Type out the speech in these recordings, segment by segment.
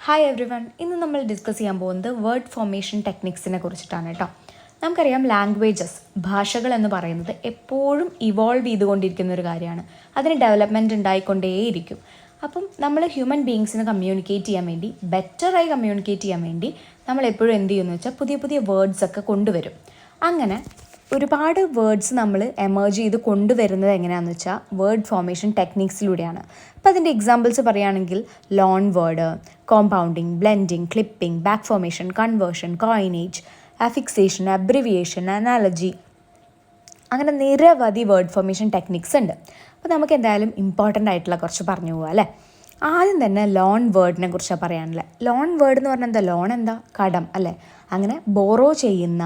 Hi every one. ഇന്ന് നമ്മൾ discuss ചെയ്യാൻ പോകുന്നത് വേർഡ് ഫോർമേഷൻ ടെക്നിക്സിനെ കുറിച്ചിട്ടാണ് കേട്ടോ. നമുക്കറിയാം ലാംഗ്വേജസ്, ഭാഷകൾ എന്ന് പറയുന്നത് എപ്പോഴും ഇവോൾവ് ചെയ്തുകൊണ്ടിരിക്കുന്ന ഒരു കാര്യമാണ്. അതിന് ഡെവലപ്മെൻറ്റ് ഉണ്ടായിക്കൊണ്ടേയിരിക്കും. അപ്പം നമ്മൾ ഹ്യൂമൻ ബീങ്സിന് കമ്മ്യൂണിക്കേറ്റ് ചെയ്യാൻ വേണ്ടി, ബെറ്ററായി കമ്മ്യൂണിക്കേറ്റ് ചെയ്യാൻ വേണ്ടി നമ്മൾ എപ്പോഴും എന്ത് ചെയ്യുമെന്ന് വെച്ചാൽ പുതിയ പുതിയ വേർഡ്സൊക്കെ കൊണ്ടുവരും. അങ്ങനെ ഒരുപാട് വേർഡ്സ് നമ്മൾ എമേർജ് ചെയ്ത് കൊണ്ടുവരുന്നത് എങ്ങനെയാണെന്ന് വെച്ചാൽ വേർഡ് ഫോർമേഷൻ ടെക്നിക്സിലൂടെയാണ്. അപ്പോൾ അതിൻ്റെ എക്സാമ്പിൾസ് പറയുകയാണെങ്കിൽ loan word, compounding, blending, clipping, back formation, conversion, coinage, affixation, abbreviation, analogy, അങ്ങനെ നിരവധി വേർഡ് ഫോർമേഷൻ ടെക്നിക്സ് ഉണ്ട്. അപ്പോൾ നമുക്ക് എന്തായാലും ഇമ്പോർട്ടൻ്റ് ആയിട്ടുള്ള കുറച്ച് പറഞ്ഞു പോകാം അല്ലേ. ആദ്യം തന്നെ ലോൺ വേർഡിനെ കുറിച്ചാണ് പറയാനുള്ളത്. ലോൺ വേർഡ് എന്ന് പറഞ്ഞാൽ എന്താ? ലോൺ എന്താ? കടം അല്ലേ. അങ്ങനെ ബോറോ ചെയ്യുന്ന,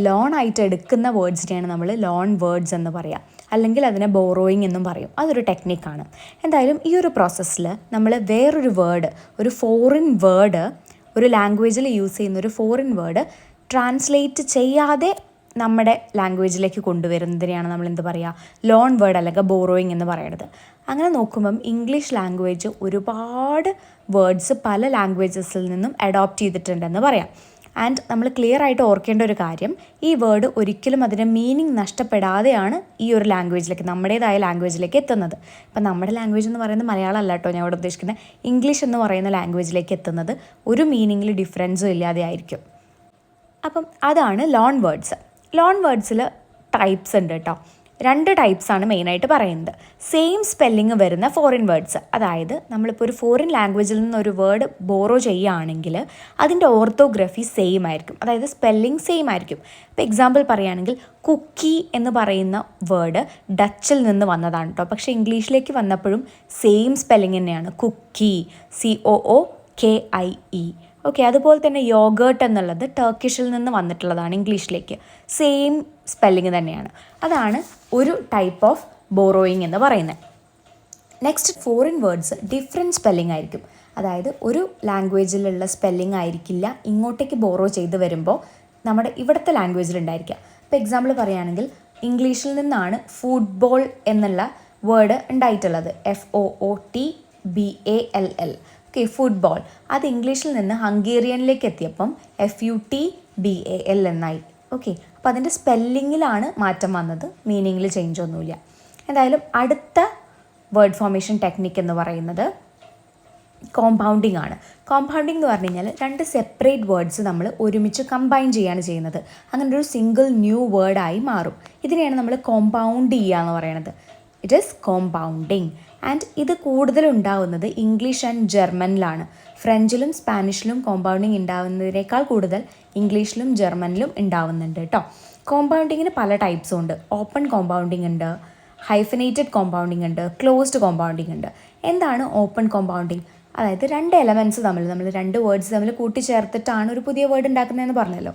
ലോൺ ആയിട്ട് എടുക്കുന്ന വേർഡ്സിനെയാണ് നമ്മൾ ലോൺ വേർഡ്സ് എന്ന് പറയുക, അല്ലെങ്കിൽ അതിനെ ബോറോയിങ് എന്നും പറയും. അതൊരു ടെക്നിക്കാണ്. എന്തായാലും ഈ ഒരു പ്രോസസ്സിൽ നമ്മൾ വേറൊരു വേർഡ്, ഒരു ഫോറിൻ വേർഡ്, ഒരു ലാംഗ്വേജിൽ യൂസ് ചെയ്യുന്ന ഒരു ഫോറിൻ വേർഡ് ട്രാൻസ്ലേറ്റ് ചെയ്യാതെ നമ്മുടെ ലാംഗ്വേജിലേക്ക് കൊണ്ടുവരുന്നതിനെയാണ് നമ്മൾ എന്ത് പറയുക? ലോൺ വേർഡ് അല്ലെങ്കിൽ ബോറോയിങ് എന്ന് പറയുന്നത്. അങ്ങനെ നോക്കുമ്പം ഇംഗ്ലീഷ് ലാംഗ്വേജ് ഒരുപാട് വേർഡ്സ് പല ലാംഗ്വേജസിൽ നിന്നും അഡോപ്റ്റ് ചെയ്തിട്ടുണ്ടെന്ന് പറയാം. ആൻഡ് നമ്മൾ ക്ലിയർ ആയിട്ട് ഓർക്കേണ്ട ഒരു കാര്യം, ഈ വേർഡ് ഒരിക്കലും അതിൻ്റെ മീനിങ് നഷ്ടപ്പെടാതെയാണ് ഈ ഒരു ലാംഗ്വേജിലേക്ക്, നമ്മുടേതായ ലാംഗ്വേജിലേക്ക് എത്തുന്നത്. ഇപ്പം നമ്മുടെ ലാംഗ്വേജ് എന്ന് പറയുന്നത് മലയാളം അല്ല കേട്ടോ ഞാൻ ഇവിടെ ഉദ്ദേശിക്കുന്നത്. ഇംഗ്ലീഷ് എന്ന് പറയുന്ന ലാംഗ്വേജിലേക്ക് എത്തുന്നത് ഒരു മീനിങ്ങിൽ ഡിഫറൻസും ഇല്ലാതെ ആയിരിക്കും. അപ്പം അതാണ് ലോൺ വേർഡ്സ്. ലോൺ വേർഡ്സിൽ ടൈപ്സ് ഉണ്ട് കേട്ടോ. 2 ടൈപ്സാണ് മെയിനായിട്ട് പറയുന്നത്. സെയിം സ്പെല്ലിങ് വരുന്ന ഫോറിൻ വേർഡ്സ്, അതായത് നമ്മളിപ്പോൾ ഒരു ഫോറിൻ ലാംഗ്വേജിൽ നിന്ന് ഒരു വേർഡ് ബോറോ ചെയ്യുകയാണെങ്കിൽ അതിൻ്റെ ഓർത്തോഗ്രഫി സെയിം ആയിരിക്കും, അതായത് സ്പെല്ലിംഗ് സെയിം ആയിരിക്കും. ഇപ്പോൾ എക്സാമ്പിൾ പറയുകയാണെങ്കിൽ കുക്കി എന്ന് പറയുന്ന വേർഡ് ഡച്ചിൽ നിന്ന് വന്നതാണ് കേട്ടോ, പക്ഷേ ഇംഗ്ലീഷിലേക്ക് വന്നപ്പോഴും സെയിം സ്പെല്ലിംഗ് തന്നെയാണ്, കുക്കി, COOKIE. ഓക്കെ, അതുപോലെ തന്നെ യോഗേർട്ട് എന്നുള്ളത് ടർക്കിഷിൽ നിന്ന് വന്നിട്ടുള്ളതാണ് ഇംഗ്ലീഷിലേക്ക്, സെയിം സ്പെല്ലിങ് തന്നെയാണ്. അതാണ് ഒരു ടൈപ്പ് ഓഫ് ബോറോയിങ് എന്ന് പറയുന്നത്. Next, foreign words different spelling ആയിരിക്കും, അതായത് ഒരു ലാംഗ്വേജിലുള്ള സ്പെല്ലിംഗ് ആയിരിക്കില്ല ഇങ്ങോട്ടേക്ക് ബോറോ ചെയ്ത് വരുമ്പോൾ നമ്മുടെ ഇവിടുത്തെ ലാംഗ്വേജിലുണ്ടായിരിക്കുക. ഇപ്പോൾ എക്സാമ്പിൾ പറയുകയാണെങ്കിൽ ഇംഗ്ലീഷിൽ നിന്നാണ് ഫുട്ബോൾ എന്നുള്ള വേർഡ് ഉണ്ടായിട്ടുള്ളത്, FOOTBALL. Okay, football. അത് ഇംഗ്ലീഷിൽ നിന്ന് ഹംഗേറിയനിലേക്ക് എത്തിയപ്പം FUTBAL എന്നായി. ഓക്കെ, അപ്പോൾ അതിൻ്റെ സ്പെല്ലിങ്ങിലാണ് മാറ്റം വന്നത്, മീനിങ്ങിൽ ചേഞ്ച് ഒന്നുമില്ല. എന്തായാലും അടുത്ത വേർഡ് ഫോർമേഷൻ ടെക്നിക്ക് എന്ന് പറയുന്നത് കോമ്പൗണ്ടിങ് ആണ്. കോമ്പൗണ്ടിങ് എന്ന് പറഞ്ഞു കഴിഞ്ഞാൽ 2 സെപ്പറേറ്റ് വേർഡ്സ് നമ്മൾ ഒരുമിച്ച് കമ്പൈൻ ചെയ്യുകയാണ് ചെയ്യുന്നത്. അങ്ങനെ ഒരു സിംഗിൾ ന്യൂ വേർഡായി മാറും. ഇതിനെയാണ് നമ്മൾ കോമ്പൗണ്ട് ചെയ്യുക എന്ന് പറയുന്നത്. It is compounding. ആൻഡ് ഇത് കൂടുതലുണ്ടാവുന്നത് ഇംഗ്ലീഷ് ആൻഡ് ജർമ്മനിലാണ്. ഫ്രഞ്ചിലും സ്പാനിഷിലും കോമ്പൗണ്ടിങ് ഉണ്ടാവുന്നതിനേക്കാൾ കൂടുതൽ ഇംഗ്ലീഷിലും ജർമ്മനിലും ഉണ്ടാവുന്നുണ്ട് കേട്ടോ. കോമ്പൗണ്ടിങ്ങിന് പല ടൈപ്സും ഉണ്ട്. ഓപ്പൺ കോമ്പൗണ്ടിങ് ഉണ്ട്, ഹൈഫനേറ്റഡ് കോമ്പൗണ്ടിങ് ഉണ്ട്, ക്ലോസ്ഡ് കോമ്പൗണ്ടിങ് ഉണ്ട്. എന്താണ് ഓപ്പൺ കോമ്പൗണ്ടിങ്? അതായത് 2 എലമെൻറ്റ്സ് നമ്മൾ 2 വേർഡ്സ് തമ്മിൽ കൂട്ടിച്ചേർത്തിട്ടാണ് ഒരു പുതിയ വേർഡ് ഉണ്ടാക്കുന്നതെന്ന് പറഞ്ഞല്ലോ.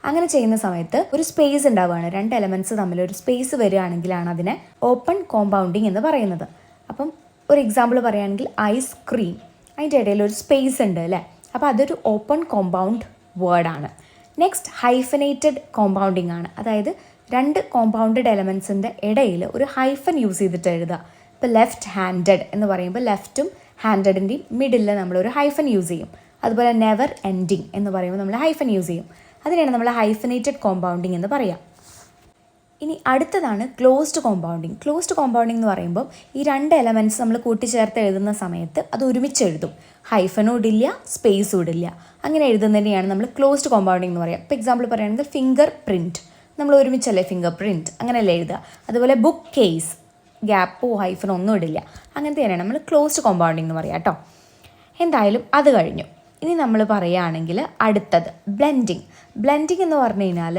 അങ്ങനെ ചെയ്യുന്ന സമയത്ത് ഒരു സ്പേസ് ഉണ്ടാവുകയാണ്, 2 എലമെൻറ്റ്സ് തമ്മിൽ ഒരു സ്പേസ് വരികയാണെങ്കിലാണ് അതിനെ ഓപ്പൺ കോമ്പൗണ്ടിങ് എന്ന് പറയുന്നത്. അപ്പം ഒരു എക്സാമ്പിൾ പറയുകയാണെങ്കിൽ ഐസ്ക്രീം, അതിൻ്റെ ഇടയിൽ ഒരു സ്പേസ് ഉണ്ട് അല്ലേ, അപ്പോൾ അതൊരു ഓപ്പൺ കോമ്പൗണ്ട് വേർഡാണ്. നെക്സ്റ്റ്, ഹൈഫനേറ്റഡ് കോമ്പൗണ്ടിങ് ആണ്, അതായത് 2 കോമ്പൗണ്ടഡ് എലമെൻറ്റ്സിൻ്റെ ഇടയിൽ ഒരു ഹൈഫൻ യൂസ് ചെയ്തിട്ട് എഴുതുക. ഇപ്പോൾ ലെഫ്റ്റ് ഹാൻഡഡ് എന്ന് പറയുമ്പോൾ ലെഫ്റ്റും ഹാൻഡഡിൻ്റെയും മിഡിലിൽ നമ്മളൊരു ഹൈഫൻ യൂസ് ചെയ്യും. അതുപോലെ നെവർ എൻഡിങ് എന്ന് പറയുമ്പോൾ നമ്മൾ ഹൈഫൻ യൂസ് ചെയ്യും. അതിനെയാണ് നമ്മൾ ഹൈഫനേറ്റഡ് കോമ്പൗണ്ടിങ് എന്ന് പറയാം. ഇനി അടുത്തതാണ് ക്ലോസ്ഡ് കോമ്പൗണ്ടിങ്. ക്ലോസ്ഡ് കോമ്പൗണ്ടിങ് എന്ന് പറയുമ്പോൾ ഈ 2 എലമെൻറ്റ്സ് നമ്മൾ കൂട്ടിച്ചേർത്ത് എഴുതുന്ന സമയത്ത് അത് ഒരുമിച്ച് എഴുതും, ഹൈഫനും ഇടില്ല, സ്പേസും ഇടില്ല. അങ്ങനെ എഴുതുന്നതിനെയാണ് നമ്മൾ ക്ലോസ്ഡ് കോമ്പൗണ്ടിങ് എന്ന് പറയാം. ഇപ്പോൾ എക്സാമ്പിൾ പറയുകയാണെങ്കിൽ ഫിംഗർ പ്രിൻറ്റ്, നമ്മൾ ഒരുമിച്ചല്ലേ ഫിംഗർ പ്രിൻറ്റ്, അങ്ങനെയല്ലേ എഴുതുക. അതുപോലെ ബുക്ക് കേസ്, ഗ്യാപ്പോ ഹൈഫനോ ഒന്നും ഇടില്ല. അങ്ങനത്തെ തന്നെയാണ് നമ്മൾ ക്ലോസ്ഡ് കോമ്പൗണ്ടിങ് എന്ന് പറയാം കേട്ടോ. എന്തായാലും അത് കഴിഞ്ഞു. ഇനി നമ്മൾ പറയുകയാണെങ്കിൽ അടുത്തത് ബ്ലെൻഡിങ്. ബ്ലെൻഡിങ് എന്ന് പറഞ്ഞു കഴിഞ്ഞാൽ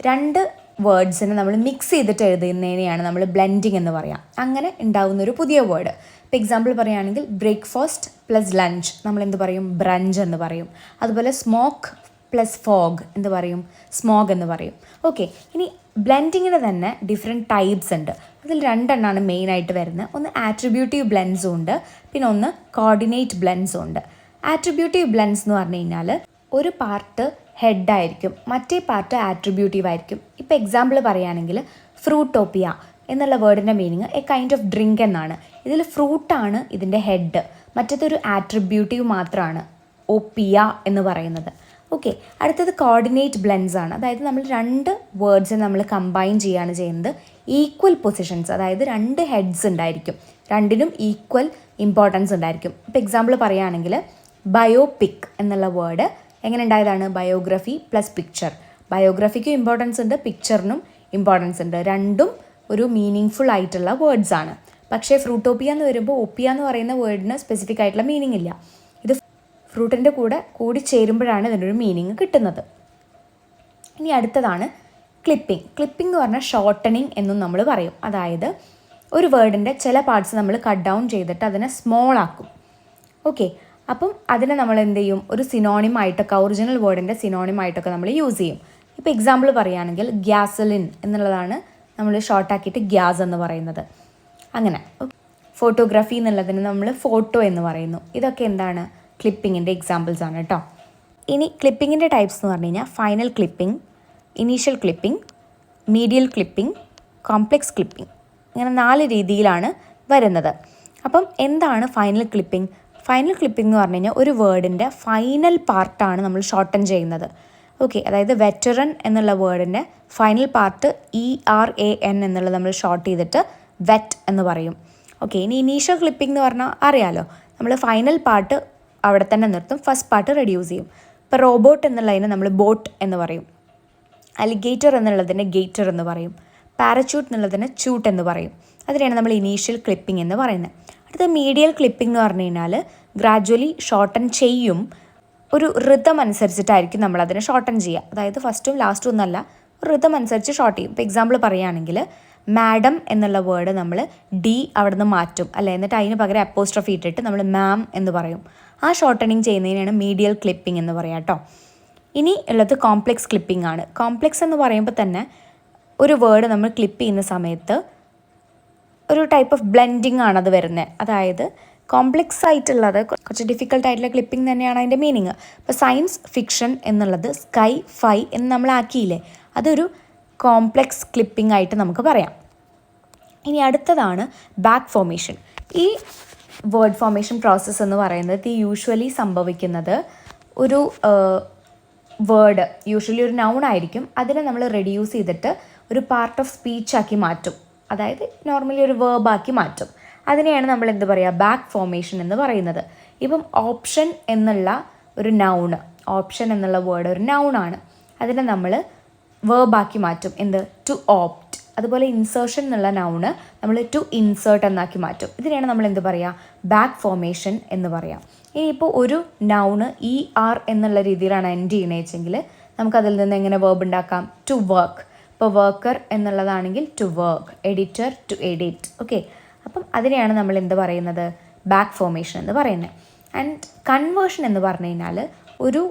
2 വേർഡ്സിനെ നമ്മൾ മിക്സ് ചെയ്തിട്ട് എഴുതുന്നതിനെയാണ് നമ്മൾ ബ്ലെൻഡിങ് എന്ന് പറയാം. അങ്ങനെ ഉണ്ടാകുന്നൊരു പുതിയ വേർഡ്. ഇപ്പോൾ എക്സാമ്പിൾ പറയുകയാണെങ്കിൽ ബ്രേക്ക്ഫാസ്റ്റ് പ്ലസ് ലഞ്ച് നമ്മൾ എന്ത് പറയും? ബ്രഞ്ച് എന്ന് പറയും. അതുപോലെ സ്മോക്ക് പ്ലസ് ഫോഗ് എന്ത് പറയും? സ്മോഗ് എന്ന് പറയും. ഓക്കെ, ഇനി ബ്ലെൻഡിങ്ങിന് തന്നെ ഡിഫറെൻറ്റ് ടൈപ്സ് ഉണ്ട്. അതിൽ 2 എണ്ണമാണ് മെയിനായിട്ട് വരുന്നത്. ഒന്ന് ആട്രിബ്യൂട്ടീവ് ബ്ലെൻഡ്സും ഉണ്ട്, പിന്നെ ഒന്ന് കോർഡിനേറ്റ് ബ്ലെൻഡ്സും ഉണ്ട്. ആട്രിബ്യൂട്ടീവ് ബ്ലെൻഡ്സ് എന്ന് പറഞ്ഞു കഴിഞ്ഞാൽ ഒരു പാർട്ട് ഹെഡായിരിക്കും, മറ്റേ പാർട്ട് ആട്രിബ്യൂട്ടീവ് ആയിരിക്കും. ഇപ്പോൾ എക്സാമ്പിൾ പറയുകയാണെങ്കിൽ ഫ്രൂട്ടോപ്പിയ എന്നുള്ള വേർഡിൻ്റെ meaning a kind of drink എന്നാണ്. ഇതിൽ ഫ്രൂട്ടാണ് ഇതിൻ്റെ ഹെഡ്, മറ്റേതൊരു ആട്രിബ്യൂട്ടീവ് മാത്രമാണ്. ഒപ്പിയ എന്ന് പറയുന്നത്. ഓക്കെ, അടുത്തത് കോർഡിനേറ്റ് ബ്ലെൻഡ്സ് ആണ്. അതായത് നമ്മൾ രണ്ട് വേർഡ്സ് നമ്മൾ കമ്പൈൻ ചെയ്യുകയാണ് ചെയ്യുന്നത്. ഈക്വൽ പൊസിഷൻസ്, അതായത് രണ്ട് ഹെഡ്സ് ഉണ്ടായിരിക്കും, രണ്ടിനും ഈക്വൽ ഇമ്പോർട്ടൻസ് ഉണ്ടായിരിക്കും. ഇപ്പോൾ എക്സാമ്പിൾ പറയുകയാണെങ്കിൽ ബയോപിക് എന്നുള്ള വേർഡ് എങ്ങനെ ഉണ്ടായതാണ്? Biography plus picture. ബയോഗ്രഫിക്കും ഇമ്പോർട്ടൻസ് ഉണ്ട്, പിക്ചറിനും ഇമ്പോർട്ടൻസ് ഉണ്ട്. രണ്ടും ഒരു മീനിങ് ഫുൾ ആയിട്ടുള്ള വേർഡ്സ് ആണ്. പക്ഷേ ഫ്രൂട്ടോപ്പിയ എന്ന് വരുമ്പോൾ ഒപ്പിയ എന്ന് പറയുന്ന വേർഡിന് സ്പെസിഫിക് ആയിട്ടുള്ള മീനിങ് ഇല്ല. ഇത് ഫ്രൂട്ടിൻ്റെ കൂടി ചേരുമ്പോഴാണ് ഇതിനൊരു മീനിങ് കിട്ടുന്നത്. ഇനി അടുത്തതാണ് ക്ലിപ്പിംഗ്. ക്ലിപ്പിംഗ് എന്ന് പറഞ്ഞാൽ ഷോർട്ടനിങ് എന്നും നമ്മൾ പറയും. അതായത് ഒരു വേർഡിൻ്റെ ചില പാർട്സ് നമ്മൾ കട്ട് ഡൗൺ ചെയ്തിട്ട് അതിനെ സ്മോൾ ആക്കും. ഓക്കെ, അപ്പം അതിനെ നമ്മൾ എന്ത് ചെയ്യും? ഒരു സിനോണിം ആയിട്ടൊക്കെ, ഒറിജിനൽ വേർഡിൻ്റെ സിനോണിം ആയിട്ടൊക്കെ നമ്മൾ യൂസ് ചെയ്യും. ഇപ്പോൾ എക്സാമ്പിൾ പറയുകയാണെങ്കിൽ ഗ്യാസലിൻ എന്നുള്ളതാണ് നമ്മൾ ഷോർട്ടാക്കിയിട്ട് ഗ്യാസ് എന്ന് പറയുന്നത്. അങ്ങനെ ഫോട്ടോഗ്രാഫി എന്നുള്ളതിന് നമ്മൾ ഫോട്ടോ എന്ന് പറയുന്നു. ഇതൊക്കെ എന്താണ്? ക്ലിപ്പിങ്ങിൻ്റെ എക്സാമ്പിൾസ് ആണ് കേട്ടോ. ഇനി ക്ലിപ്പിങ്ങിൻ്റെ ടൈപ്സ് എന്ന് പറഞ്ഞു കഴിഞ്ഞാൽ final clipping, initial clipping, medial clipping, complex clipping, ഇങ്ങനെ 4 രീതിയിലാണ് വരുന്നത്. അപ്പം എന്താണ് ഫൈനൽ ക്ലിപ്പിംഗ്? ഫൈനൽ ക്ലിപ്പിംഗ് എന്ന് പറഞ്ഞു കഴിഞ്ഞാൽ ഒരു വേർഡിൻ്റെ ഫൈനൽ പാർട്ടാണ് നമ്മൾ ഷോർട്ടൻ ചെയ്യുന്നത്. ഓക്കെ, അതായത് വെറ്ററൻ എന്നുള്ള വേർഡിൻ്റെ ഫൈനൽ പാർട്ട് ERAN എന്നുള്ളത് നമ്മൾ ഷോർട്ട് ചെയ്തിട്ട് വെറ്റ് എന്ന് പറയും. ഓക്കെ, ഇനി ഇനീഷ്യൽ ക്ലിപ്പിംഗ് എന്ന് പറഞ്ഞാൽ അറിയാലോ, നമ്മൾ ഫൈനൽ പാർട്ട് അവിടെ തന്നെ നിർത്തും, ഫസ്റ്റ് പാർട്ട് റെഡ്യൂസ് ചെയ്യും. ഇപ്പോൾ റോബോട്ട് എന്നുള്ളതിന് നമ്മൾ ബോട്ട് എന്ന് പറയും, അലിഗേറ്റർ എന്നുള്ളതിന് ഗേറ്റർ എന്ന് പറയും, പാരച്യൂട്ട് എന്നുള്ളതിന് ചൂട്ട് എന്ന് പറയും. അതിനെയാണ് നമ്മൾ ഇനീഷ്യൽ ക്ലിപ്പിംഗ് എന്ന് പറയുന്നത്. അടുത്ത മീഡിയൽ ക്ലിപ്പിംഗ് എന്ന് പറഞ്ഞു കഴിഞ്ഞാൽ ഗ്രാജ്വലി ഷോർട്ടൻ ചെയ്യും, ഒരു ഋതം അനുസരിച്ചിട്ടായിരിക്കും നമ്മളതിനെ ഷോർട്ടൻ ചെയ്യുക. അതായത് ഫസ്റ്റും ലാസ്റ്റും ഒന്നല്ല, ഒരു ഋതം അനുസരിച്ച് ഷോർട്ട് ചെയ്യും. ഇപ്പോൾ എക്സാമ്പിൾ പറയുകയാണെങ്കിൽ മാഡം എന്നുള്ള വേർഡ് നമ്മൾ ഡി അവിടെ നിന്ന് മാറ്റും അല്ലേ, എന്നിട്ട് അതിന് പകരം അപ്പോസ്ട്രഫി ഇട്ടിട്ട് നമ്മൾ മാം എന്ന് പറയും. ആ ഷോർട്ടനിങ് ചെയ്യുന്നതിനാണ് മീഡിയൽ ക്ലിപ്പിംഗ് എന്ന് പറയാം കേട്ടോ. ഇനി ഉള്ളത് കോംപ്ലെക്സ് ക്ലിപ്പിംഗ് ആണ്. കോംപ്ലെക്സ് എന്ന് പറയുമ്പോൾ തന്നെ ഒരു വേർഡ് നമ്മൾ ക്ലിപ്പ് ചെയ്യുന്ന സമയത്ത് ഒരു ടൈപ്പ് ഓഫ് ബ്ലെൻഡിങ് ആണ് അത് വരുന്നത്. അതായത് കോംപ്ലെക്സ് ആയിട്ടുള്ളത് കുറച്ച് ഡിഫിക്കൽട്ട് ആയിട്ടുള്ള ക്ലിപ്പിംഗ് തന്നെയാണ് അതിൻ്റെ മീനിങ്. ഇപ്പോൾ സയൻസ് ഫിക്ഷൻ എന്നുള്ളത് സ്കൈ ഫൈ എന്ന് നമ്മൾ ആക്കിയില്ലേ, അതൊരു കോംപ്ലെക്സ് ക്ലിപ്പിംഗ് ആയിട്ട് നമുക്ക് പറയാം. ഇനി അടുത്തതാണ് ബാക്ക് ഫോർമേഷൻ. ഈ വേർഡ് ഫോർമേഷൻ പ്രോസസ്സ് എന്ന് പറയുന്നത് യൂഷ്വലി സംഭവിക്കുന്നത് ഒരു വേർഡ്, യൂഷ്വലി ഒരു നൗൺ ആയിരിക്കും, അതിനെ നമ്മൾ റെഡ്യൂസ് ചെയ്തിട്ട് ഒരു പാർട്ട് ഓഫ് സ്പീച്ച് ആക്കി മാറ്റും. അതായത് നോർമലി ഒരു വേർബാക്കി മാറ്റും. അതിനെയാണ് നമ്മൾ എന്ത് പറയുക? ബാക്ക് ഫോർമേഷൻ എന്ന് പറയുന്നത്. ഇപ്പം ഓപ്ഷൻ എന്നുള്ള ഒരു നൗണ്, ഓപ്ഷൻ എന്നുള്ള വേർഡ് ഒരു നൗണാണ്, അതിനെ നമ്മൾ വേർബാക്കി മാറ്റും. എന്ത്? To opt. അതുപോലെ ഇൻസേർഷൻ എന്നുള്ള നൗണ് നമ്മൾ ടു ഇൻസേർട്ട് എന്നാക്കി മാറ്റും. ഇതിനെയാണ് നമ്മൾ എന്ത് പറയുക? ബാക്ക് ഫോർമേഷൻ എന്ന് പറയാം. ഇനിയിപ്പോൾ ഒരു നൗണ് ER എന്നുള്ള രീതിയിലാണ് എൻഡ് ചെയ്യണമെന്ന് വെച്ചെങ്കിൽ നമുക്കതിൽ നിന്ന് എങ്ങനെ വേർബ് ഉണ്ടാക്കാം? To work. ഇപ്പോൾ വർക്കർ എന്നുള്ളതാണെങ്കിൽ to work, editor to edit. Okay, അപ്പം അതിനെയാണ് നമ്മൾ എന്ത് പറയുന്നത്? ബാക്ക് ഫോർമേഷൻ എന്ന് പറയുന്നത്. ആൻഡ് കൺവേർഷൻ എന്ന് പറഞ്ഞു കഴിഞ്ഞാൽ ഒരു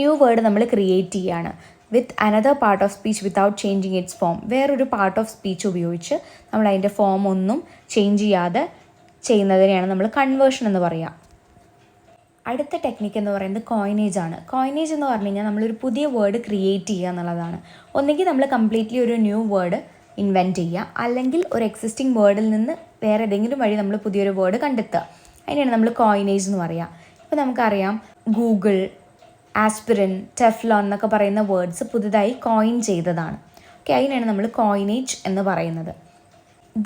ന്യൂ വേർഡ് നമ്മൾ ക്രിയേറ്റ് ചെയ്യുകയാണ് with another part of speech without changing it's form. വേറൊരു പാർട്ട് ഓഫ് സ്പീച്ച് ഉപയോഗിച്ച് നമ്മൾ അതിൻ്റെ ഫോം ഒന്നും ചേഞ്ച് ചെയ്യാതെ ചെയ്യുന്നതിനെയാണ് നമ്മൾ കൺവേർഷൻ എന്ന് പറയുക. അടുത്ത ടെക്നിക്ക് എന്ന് പറയുന്നത് കോയിനേജ് ആണ്. കോയിനേജ് എന്ന് പറഞ്ഞു കഴിഞ്ഞാൽ നമ്മളൊരു പുതിയ വേർഡ് ക്രിയേറ്റ് ചെയ്യുക എന്നുള്ളതാണ്. ഒന്നുകിൽ നമ്മൾ കംപ്ലീറ്റ്ലി ഒരു ന്യൂ വേർഡ് ഇൻവെൻറ്റ് ചെയ്യുക, അല്ലെങ്കിൽ ഒരു എക്സിസ്റ്റിംഗ് വേർഡിൽ നിന്ന് വേറെ ഏതെങ്കിലും വഴി നമ്മൾ പുതിയൊരു വേർഡ് കണ്ടെത്തുക. അതിനെയാണ് നമ്മൾ കോയിനേജ് എന്ന് പറയുക. ഇപ്പോൾ നമുക്കറിയാം ഗൂഗിൾ, ആസ്പിരിൻ, ടെഫ്ലോൺ എന്നൊക്കെ പറയുന്ന വേർഡ്സ് പുതുതായി കോയിൻ ചെയ്തതാണ്. ഓക്കെ, അതിനാണ് നമ്മൾ കോയിനേജ് എന്ന് പറയുന്നത്.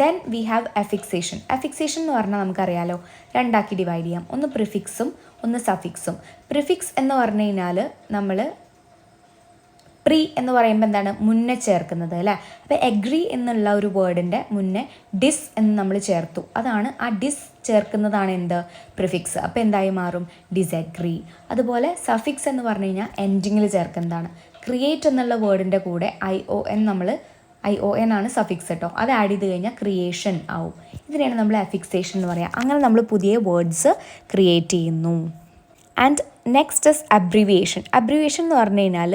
Then we have affixation. Affixation എന്ന് പറഞ്ഞാൽ നമുക്കറിയാലോ, രണ്ടാക്കി ഡിവൈഡ് ചെയ്യാം. ഒന്ന് പ്രിഫിക്സും ഒന്ന് സഫിക്സും. പ്രിഫിക്സ് എന്ന് പറഞ്ഞു കഴിഞ്ഞാൽ നമ്മൾ പ്രീ എന്ന് പറയുമ്പോൾ എന്താണ്? മുന്നേ ചേർക്കുന്നത് അല്ലേ. അപ്പോൾ എഗ്രി എന്നുള്ള ഒരു വേർഡിൻ്റെ മുന്നേ ഡിസ് എന്ന് നമ്മൾ ചേർത്തു. അതാണ് ആ ഡിസ് ചേർക്കുന്നതാണ് എന്ത്? പ്രിഫിക്സ്. അപ്പോൾ എന്തായി മാറും? ഡിസഗ്രി. അതുപോലെ സഫിക്സ് എന്ന് പറഞ്ഞു കഴിഞ്ഞാൽ എൻഡിങ്ങിൽ ചേർക്കുന്നതാണ്. ക്രിയേറ്റ് എന്നുള്ള വേർഡിൻ്റെ കൂടെ ION ആണ് സഫിക്സ് കേട്ടോ. അത് ആഡ് ചെയ്ത് കഴിഞ്ഞാൽ ക്രിയേഷൻ ആവും. ഇതിനെയാണ് നമ്മൾ അഫിക്സേഷൻ എന്ന് പറയുക. അങ്ങനെ നമ്മൾ പുതിയ വേർഡ്സ് ക്രിയേറ്റ് ചെയ്യുന്നു. And next is abbreviation. Abbreviation എന്ന് പറഞ്ഞു കഴിഞ്ഞാൽ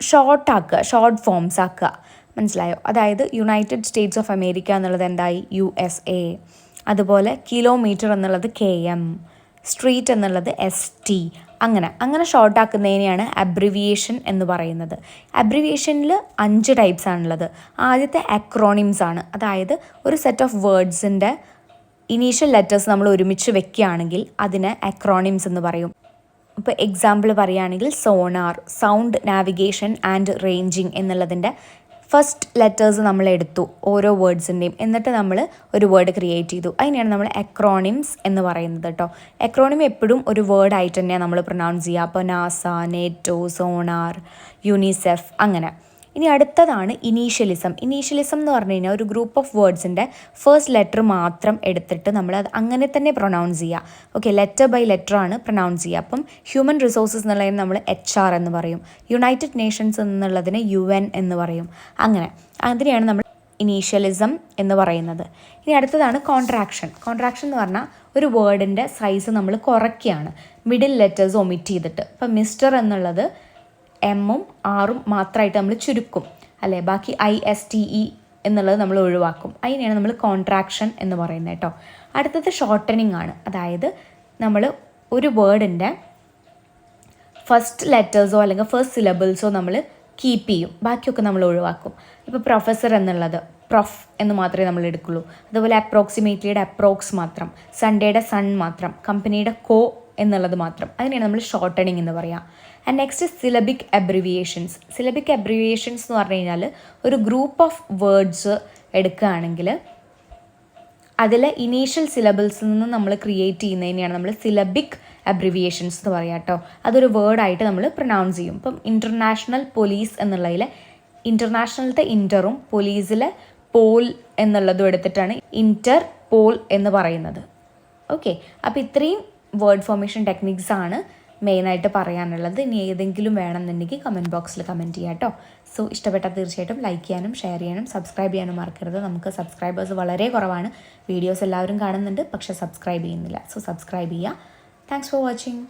ഷോർട്ട് ഫോംസ് ആക്കുക. മനസ്സിലായോ? അതായത് യുണൈറ്റഡ് സ്റ്റേറ്റ്സ് ഓഫ് അമേരിക്ക എന്നുള്ളത് എന്തായി? USA. അതുപോലെ കിലോമീറ്റർ എന്നുള്ളത് KM, സ്ട്രീറ്റ് എന്നുള്ളത് ST. അങ്ങനെ ഷോർട്ടാക്കുന്നതിനെയാണ് അബ്രിവിയേഷൻ എന്ന് പറയുന്നത്. അബ്രിവിയേഷനിൽ 5 ടൈപ്സ് ആണുള്ളത്. ആദ്യത്തെ അക്രോണിംസ് ആണ്. അതായത് ഒരു സെറ്റ് ഓഫ് വേർഡ്സിൻ്റെ ഇനീഷ്യൽ ലെറ്റേഴ്സ് നമ്മൾ ഒരുമിച്ച് വെക്കുകയാണെങ്കിൽ അതിനെ അക്രോണിംസ് എന്ന് പറയും. ഇപ്പോൾ എക്സാമ്പിൾ പറയുകയാണെങ്കിൽ sonar, sound navigation and ranging എന്നുള്ളതിൻ്റെ ഫസ്റ്റ് ലെറ്റേഴ്സ് നമ്മൾ എടുത്തു ഓരോ വേർഡ്സിൻ്റെയും, എന്നിട്ട് നമ്മൾ ഒരു വേർഡ് ക്രിയേറ്റ് ചെയ്തു. അതിനെയാണ് നമ്മൾ എക്രോണിംസ് എന്ന് പറയുന്നത് കേട്ടോ. എക്രോണിം എപ്പോഴും ഒരു വേർഡായിട്ട് തന്നെയാണ് നമ്മൾ പ്രൊനൗൺസ് ചെയ്യുക. അപ്പോൾ നാസ, നേറ്റോ, സോണാർ, യൂണിസെഫ് അങ്ങനെ. ഇനി അടുത്തതാണ് ഇനീഷ്യലിസം. ഇനീഷ്യലിസം എന്ന് പറഞ്ഞു കഴിഞ്ഞാൽ ഒരു ഗ്രൂപ്പ് ഓഫ് വേർഡ്സിൻ്റെ ഫസ്റ്റ് ലെറ്റർ മാത്രം എടുത്തിട്ട് നമ്മൾ അത് അങ്ങനെ തന്നെ പ്രൊനൗൺസ് ചെയ്യുക. ഓക്കെ, ലെറ്റർ ബൈ ലെറ്റർ ആണ് പ്രൊനൗൺസ് ചെയ്യുക. അപ്പം ഹ്യൂമൻ റിസോഴ്സസ് എന്നുള്ളതിന് നമ്മൾ HR എന്ന് പറയും, യുണൈറ്റഡ് നേഷൻസ് എന്നുള്ളതിന് UN എന്ന് പറയും. അങ്ങനെ അതിനെയാണ് നമ്മൾ ഇനീഷ്യലിസം എന്ന് പറയുന്നത്. ഇനി അടുത്തതാണ് കോൺട്രാക്ഷൻ. കോൺട്രാക്ഷൻ എന്ന് പറഞ്ഞാൽ ഒരു വേർഡിൻ്റെ സൈസ് നമ്മൾ കുറയ്ക്കുകയാണ്, മിഡിൽ ലെറ്റേഴ്സ് ഒമിറ്റ് ചെയ്തിട്ട്. ഇപ്പം മിസ്റ്റർ എന്നുള്ളത് M-ഉം R-ഉം മാത്രമായിട്ട് നമ്മൾ ചുരുക്കും അല്ലേ, ബാക്കി ISTE എന്നുള്ളത് നമ്മൾ ഒഴിവാക്കും. അതിനെയാണ് നമ്മൾ കോൺട്രാക്ഷൻ എന്ന് പറയുന്നത് കേട്ടോ. അടുത്തത് ഷോർട്ടനിങ് ആണ്. അതായത് നമ്മൾ ഒരു വേർഡിൻ്റെ ഫസ്റ്റ് ലെറ്റേഴ്സോ അല്ലെങ്കിൽ ഫസ്റ്റ് സിലബിൾസോ നമ്മൾ കീപ്പ് ചെയ്യും, ബാക്കിയൊക്കെ നമ്മൾ ഒഴിവാക്കും. ഇപ്പോൾ പ്രൊഫസർ എന്നുള്ളത് പ്രൊഫ് എന്ന് മാത്രമേ നമ്മൾ എടുക്കുള്ളൂ. അതുപോലെ അപ്രോക്സിമേറ്റ്ലിയുടെ അപ്രോക്സ് മാത്രം, സൺഡേയുടെ സൺ മാത്രം, കമ്പനിയുടെ കോ എന്നുള്ളത് മാത്രം. അതിനെയാണ് നമ്മൾ ഷോർട്ടനിങ് എന്ന് പറയുക. And next syllabic abbreviations. Syllabic abbreviations എന്ന് പറഞ്ഞു കഴിഞ്ഞാൽ ഒരു ഗ്രൂപ്പ് ഓഫ് വേർഡ്സ് എടുക്കുകയാണെങ്കിൽ അതിലെ ഇനീഷ്യൽ സിലബിൾസിൽ നിന്ന് നമ്മൾ ക്രിയേറ്റ് ചെയ്യുന്നതിനെയാണ് നമ്മൾ സിലബിക് അബ്രിവിയേഷൻസ് എന്ന് പറയുക കേട്ടോ. അതൊരു വേർഡായിട്ട് നമ്മൾ പ്രൊനൗൺസ് ചെയ്യും. ഇപ്പം ഇൻ്റർനാഷണൽ പോലീസ് എന്നുള്ളതിൽ ഇൻ്റർനാഷണലത്തെ ഇൻ്ററും പോലീസിലെ പോൾ എന്നുള്ളതും എടുത്തിട്ടാണ് ഇൻ്റർ പോൾ എന്ന് പറയുന്നത്. ഓക്കെ, അപ്പോൾ ഇത്രയും വേർഡ് ഫോർമേഷൻ ടെക്നിക്സ് ആണ് മെയിനായിട്ട് പറയാനുള്ളത്. ഇനി ഏതെങ്കിലും വേണമെന്നുണ്ടെങ്കിൽ കമൻറ്റ് ബോക്സിൽ കമൻറ്റ് ചെയ്യാം കേട്ടോ. സോ ഇഷ്ടപ്പെട്ടാൽ തീർച്ചയായിട്ടും ലൈക്ക് ചെയ്യാനും ഷെയർ ചെയ്യാനും സബ്സ്ക്രൈബ് ചെയ്യാനും മറക്കരുത്. നമുക്ക് സബ്സ്ക്രൈബേഴ്സ് വളരെ കുറവാണ്. വീഡിയോസ് എല്ലാവരും കാണുന്നുണ്ട്, പക്ഷേ സബ്സ്ക്രൈബ് ചെയ്യുന്നില്ല. സോ സബ്സ്ക്രൈബ് ചെയ്യുക. Thanks for watching.